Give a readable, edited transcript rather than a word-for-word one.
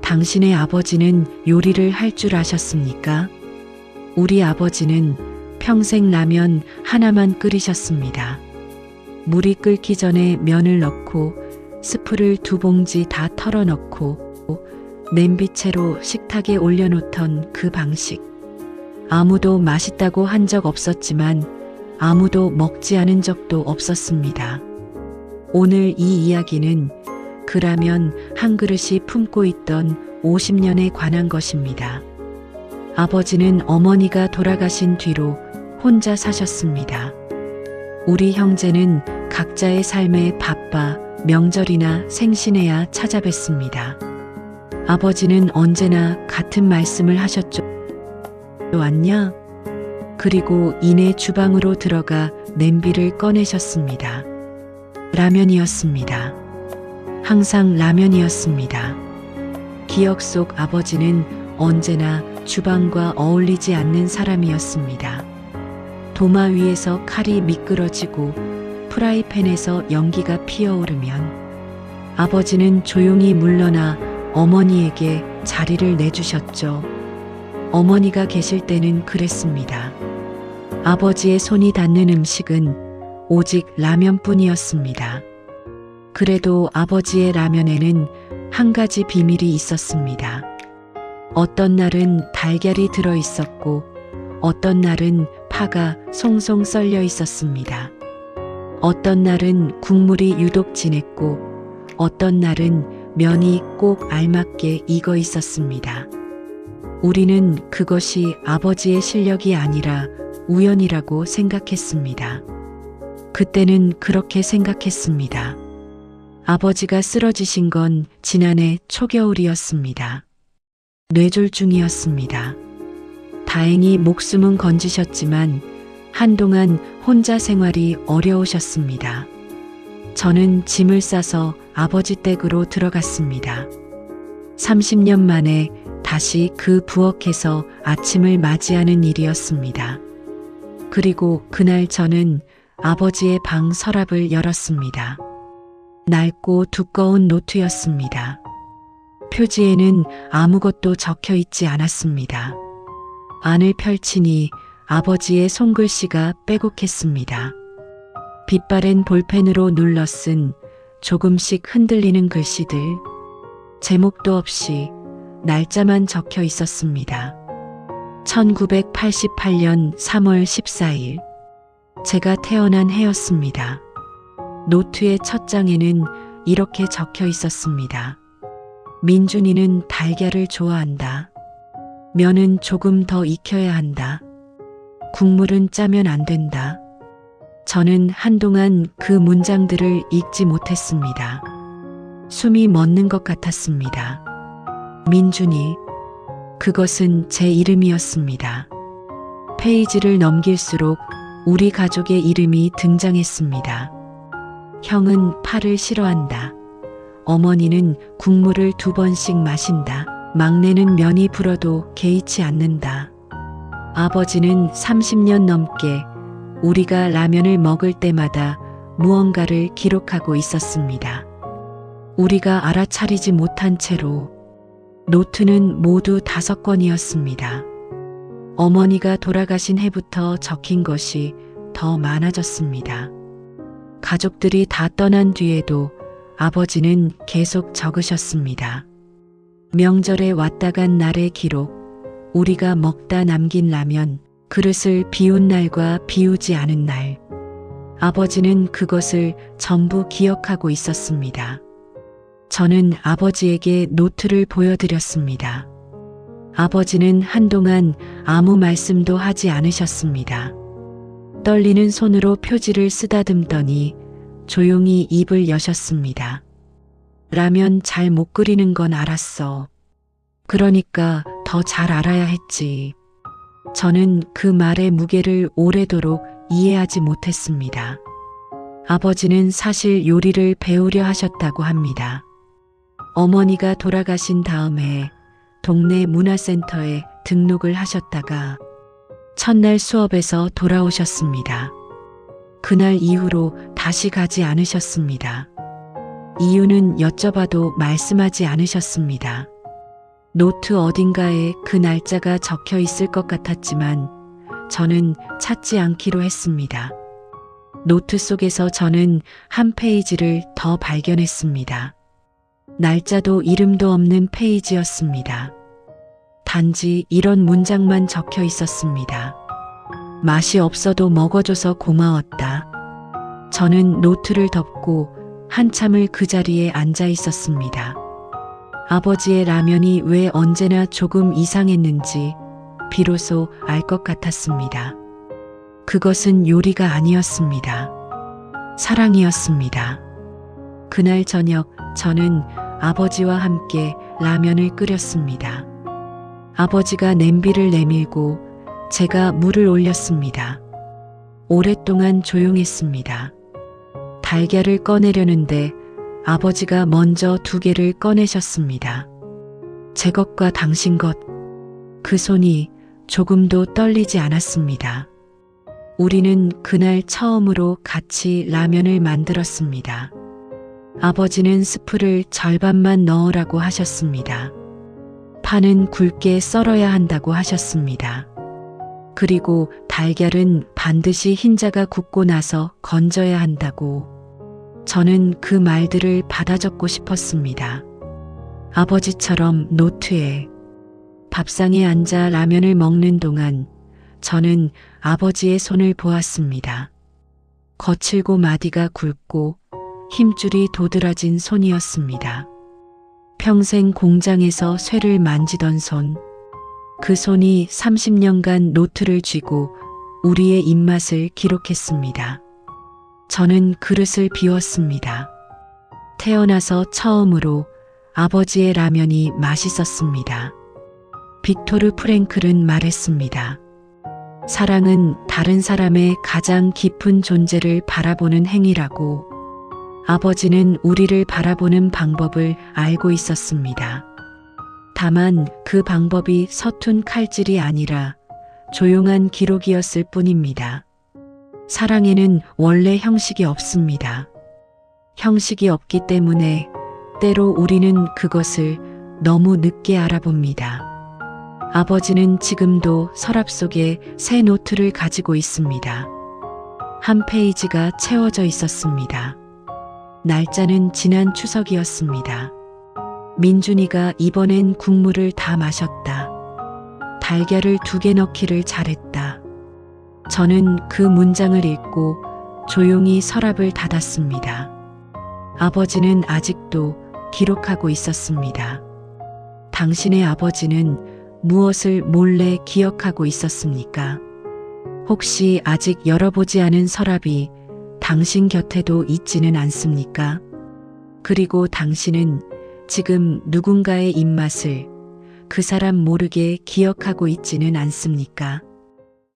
당신의 아버지는 요리를 할 줄 아셨습니까? 우리 아버지는 평생 라면 하나만 끓이셨습니다. 물이 끓기 전에 면을 넣고 스프를 2봉지 다 털어 넣고 냄비채로 식탁에 올려놓던 그 방식. 아무도 맛있다고 한 적 없었지만 아무도 먹지 않은 적도 없었습니다. 오늘 이 이야기는 그 라면 한 그릇이 품고 있던 50년에 관한 것입니다. 아버지는 어머니가 돌아가신 뒤로 혼자 사셨습니다. 우리 형제는 각자의 삶에 바빠 명절이나 생신에야 찾아뵀습니다. 아버지는 언제나 같은 말씀을 하셨죠. 왔냐? 그리고 이내 주방으로 들어가 냄비를 꺼내셨습니다. 라면이었습니다. 항상 라면이었습니다. 기억 속 아버지는 언제나 주방과 어울리지 않는 사람이었습니다. 도마 위에서 칼이 미끄러지고 프라이팬에서 연기가 피어오르면 아버지는 조용히 물러나 어머니에게 자리를 내주셨죠. 어머니가 계실 때는 그랬습니다. 아버지의 손이 닿는 음식은 오직 라면뿐이었습니다. 그래도 아버지의 라면에는 한 가지 비밀이 있었습니다. 어떤 날은 달걀이 들어 있었고 어떤 날은 파가 송송 썰려 있었습니다. 어떤 날은 국물이 유독 진했고 어떤 날은 면이 꼭 알맞게 익어 있었습니다. 우리는 그것이 아버지의 실력이 아니라 우연이라고 생각했습니다. 그때는 그렇게 생각했습니다. 아버지가 쓰러지신 건 지난해 초겨울이었습니다. 뇌졸중이었습니다. 다행히 목숨은 건지셨지만 한동안 혼자 생활이 어려우셨습니다. 저는 짐을 싸서 아버지 댁으로 들어갔습니다. 30년 만에 다시 그 부엌에서 아침을 맞이하는 일이었습니다. 그리고 그날 저는 아버지의 방 서랍을 열었습니다. 낡고 두꺼운 노트였습니다. 표지에는 아무것도 적혀 있지 않았습니다. 안을 펼치니 아버지의 손글씨가 빼곡했습니다. 빛바랜 볼펜으로 눌러 쓴 조금씩 흔들리는 글씨들, 제목도 없이 날짜만 적혀 있었습니다. 1988년 3월 14일, 제가 태어난 해였습니다. 노트의 첫 장에는 이렇게 적혀 있었습니다. 민준이는 달걀을 좋아한다. 면은 조금 더 익혀야 한다. 국물은 짜면 안 된다. 저는 한동안 그 문장들을 읽지 못했습니다. 숨이 멎는 것 같았습니다. 민준이, 그것은 제 이름이었습니다. 페이지를 넘길수록 우리 가족의 이름이 등장했습니다. 형은 파를 싫어한다. 어머니는 국물을 2번씩 마신다. 막내는 면이 불어도 개의치 않는다. 아버지는 30년 넘게 우리가 라면을 먹을 때마다 무언가를 기록하고 있었습니다. 우리가 알아차리지 못한 채로 노트는 모두 5권이었습니다. 어머니가 돌아가신 해부터 적힌 것이 더 많아졌습니다. 가족들이 다 떠난 뒤에도 아버지는 계속 적으셨습니다. 명절에 왔다 간 날의 기록, 우리가 먹다 남긴 라면, 그릇을 비운 날과 비우지 않은 날. 아버지는 그것을 전부 기억하고 있었습니다. 저는 아버지에게 노트를 보여드렸습니다. 아버지는 한동안 아무 말씀도 하지 않으셨습니다. 떨리는 손으로 표지를 쓰다듬더니 조용히 입을 여셨습니다. 라면 잘 못 끓이는 건 알았어. 그러니까 더 잘 알아야 했지. 저는 그 말의 무게를 오래도록 이해하지 못했습니다. 아버지는 사실 요리를 배우려 하셨다고 합니다. 어머니가 돌아가신 다음에 동네 문화센터에 등록을 하셨다가 첫날 수업에서 돌아오셨습니다. 그날 이후로 다시 가지 않으셨습니다. 이유는 여쭤봐도 말씀하지 않으셨습니다. 노트 어딘가에 그 날짜가 적혀 있을 것 같았지만 저는 찾지 않기로 했습니다. 노트 속에서 저는 한 페이지를 더 발견했습니다. 날짜도 이름도 없는 페이지였습니다. 단지 이런 문장만 적혀 있었습니다. 맛이 없어도 먹어줘서 고마웠다. 저는 노트를 덮고 한참을 그 자리에 앉아 있었습니다. 아버지의 라면이 왜 언제나 조금 이상했는지 비로소 알 것 같았습니다. 그것은 요리가 아니었습니다. 사랑이었습니다. 그날 저녁 저는 아버지와 함께 라면을 끓였습니다. 아버지가 냄비를 내밀고 제가 물을 올렸습니다. 오랫동안 조용했습니다. 달걀을 꺼내려는데 아버지가 먼저 2개를 꺼내셨습니다. 제 것과 당신 것. 그 손이 조금도 떨리지 않았습니다. 우리는 그날 처음으로 같이 라면을 만들었습니다. 아버지는 스프를 절반만 넣으라고 하셨습니다. 파는 굵게 썰어야 한다고 하셨습니다. 그리고 달걀은 반드시 흰자가 굳고 나서 건져야 한다고. 저는 그 말들을 받아 적고 싶었습니다. 아버지처럼 노트에. 밥상에 앉아 라면을 먹는 동안 저는 아버지의 손을 보았습니다. 거칠고 마디가 굵고 힘줄이 도드라진 손이었습니다. 평생 공장에서 쇠를 만지던 손. 그 손이 30년간 노트를 쥐고 우리의 입맛을 기록했습니다. 저는 그릇을 비웠습니다. 태어나서 처음으로 아버지의 라면이 맛있었습니다. 빅토르 프랭클은 말했습니다. 사랑은 다른 사람의 가장 깊은 존재를 바라보는 행위라고. 아버지는 우리를 바라보는 방법을 알고 있었습니다. 다만 그 방법이 서툰 칼질이 아니라 조용한 기록이었을 뿐입니다. 사랑에는 원래 형식이 없습니다. 형식이 없기 때문에 때로 우리는 그것을 너무 늦게 알아봅니다. 아버지는 지금도 서랍 속에 새 노트를 가지고 있습니다. 한 페이지가 채워져 있었습니다. 날짜는 지난 추석이었습니다. 민준이가 이번엔 국물을 다 마셨다. 달걀을 2개 넣기를 잘했다. 저는 그 문장을 읽고 조용히 서랍을 닫았습니다. 아버지는 아직도 기록하고 있었습니다. 당신의 아버지는 무엇을 몰래 기억하고 있었습니까? 혹시 아직 열어보지 않은 서랍이 당신 곁에도 있지는 않습니까? 그리고 당신은 지금 누군가의 입맛을 그 사람 모르게 기억하고 있지는 않습니까?